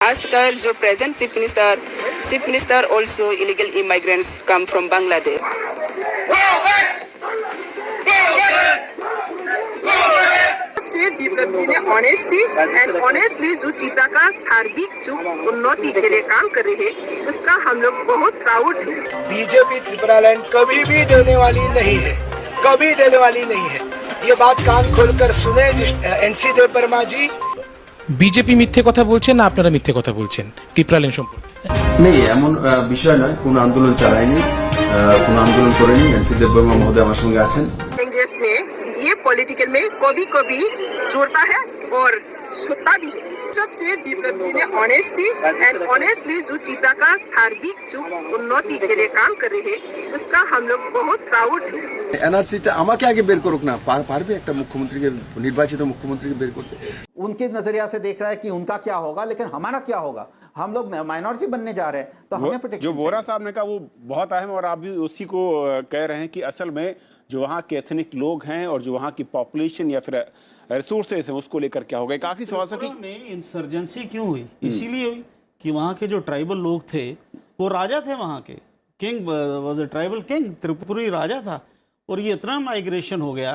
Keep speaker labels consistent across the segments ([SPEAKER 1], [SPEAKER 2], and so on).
[SPEAKER 1] खासकर जो present chief minister also illegal immigrants come from Bangladesh. Deepak ji ने ऑनेस्टली एंड ऑनेस्टली जो टीपा का सार्विक जो उन्नति के लिए काम कर रहे हैं उसका हम लोग बहुत प्राउड है।
[SPEAKER 2] बीजेपी त्रिपुरालैंड कभी भी देने वाली नहीं है, कभी देने वाली नहीं है। ये बात कान खोलकर सुने एनसी देवबर्मा जी।
[SPEAKER 3] বিজেপি মিথ্যে কথা বলছেন না আপনারা মিথ্যে কথা বলছেন ত্রিপুরাল্যান্ড সম্পর্কে?
[SPEAKER 4] নেই, এমন বিষয় নয়। কোন আন্দোলন চালায়নি, কোন আন্দোলন করেনি। এনসি দেববর্মা মহোদয় আমার সঙ্গে আছেন।
[SPEAKER 1] कांग्रेस में ये पॉलिटिकल में कभी कभी जोड़ता है और सुनता भी है। सबसे दीपक जी ने ऑनेस्टली एंड ऑनेस्टली जो टीपा का सार्विक जो उन्नति के लिए काम कर रहे हैं उसका हम लोग बहुत प्राउड है।
[SPEAKER 4] এনআরসিতে আমাকে আগে বের করুক না, পারবে একটা মুখ্যমন্ত্রীকে, নির্বাচিত মুখ্যমন্ত্রীকে বের করতে।
[SPEAKER 5] उनके नजरिया से देख रहा है कि उनका क्या होगा, लेकिन हमारा क्या होगा। हम लोग माइनॉरिटी बनने जा रहे हैं तो हमें प्रोटेक्शन।
[SPEAKER 6] जो वोरा साहब ने कहा वो बहुत अहम, और आप भी उसी को कह रहे हैं कि असल में जो वहाँ के एथनिक लोग हैं और जो वहाँ की पॉपुलेशन या फिर रिसोर्सेज हैं उसको लेकर क्या होगा। एक आखिरी सवाल
[SPEAKER 7] में इंसर्जेंसी क्यों हुई? इसीलिए हुई कि वहाँ के जो ट्राइबल लोग थे वो राजा थे, वहाँ के king was a tribal king, Tripuri राजा था। और ये इतना माइग्रेशन हो गया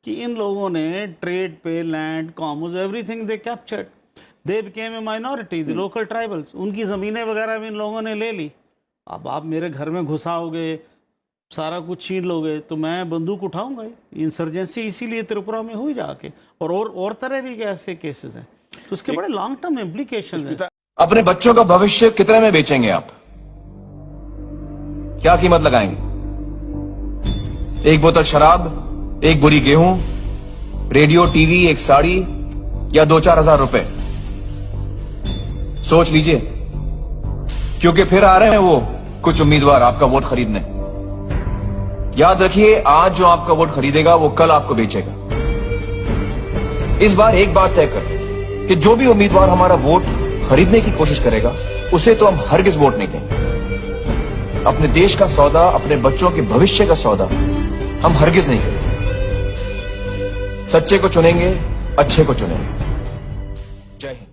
[SPEAKER 7] कि इन लोगों ने ट्रेड पे, land, commerce, everything they captured. They became a minority, the local tribals. उनकी ज़मीनें वगैरह भी इन लोगों ने ले ली। अब आप मेरे घर में घुसाओगे, सारा कुछ छीन लोगे तो मैं बंदूक उठाऊंगा ही। इंसर्जेंसी इसीलिए त्रिपुरा में हुई जाके, और तरह भी ऐसे केसेस हैं, तो उसके बड़े लॉन्ग टर्म इम्प्लीकेशन हैं।
[SPEAKER 8] अपने बच्चों का भविष्य कितने में बेचेंगे आप? क्या कीमत लगाएंगे? एक बोतल शराब, एक बुरी गेहूं, रेडियो, टीवी, एक साड़ी, या 2-4 हजार रुपए? सोच लीजिए, क्योंकि फिर आ रहे हैं वो कुछ उम्मीदवार आपका वोट खरीदने। याद रखिए, आज जो आपका वोट खरीदेगा वो कल आपको बेचेगा। इस बार एक बात तय कर कि जो भी उम्मीदवार हमारा वोट खरीदने की कोशिश करेगा उसे तो हम हरगिज वोट नहीं देंगे। अपने देश का सौदा, अपने बच्चों के भविष्य का सौदा हम हरगिज नहीं करेंगे। सच्चे को चुनेंगे, अच्छे को चुनेंगे। जय हिंद।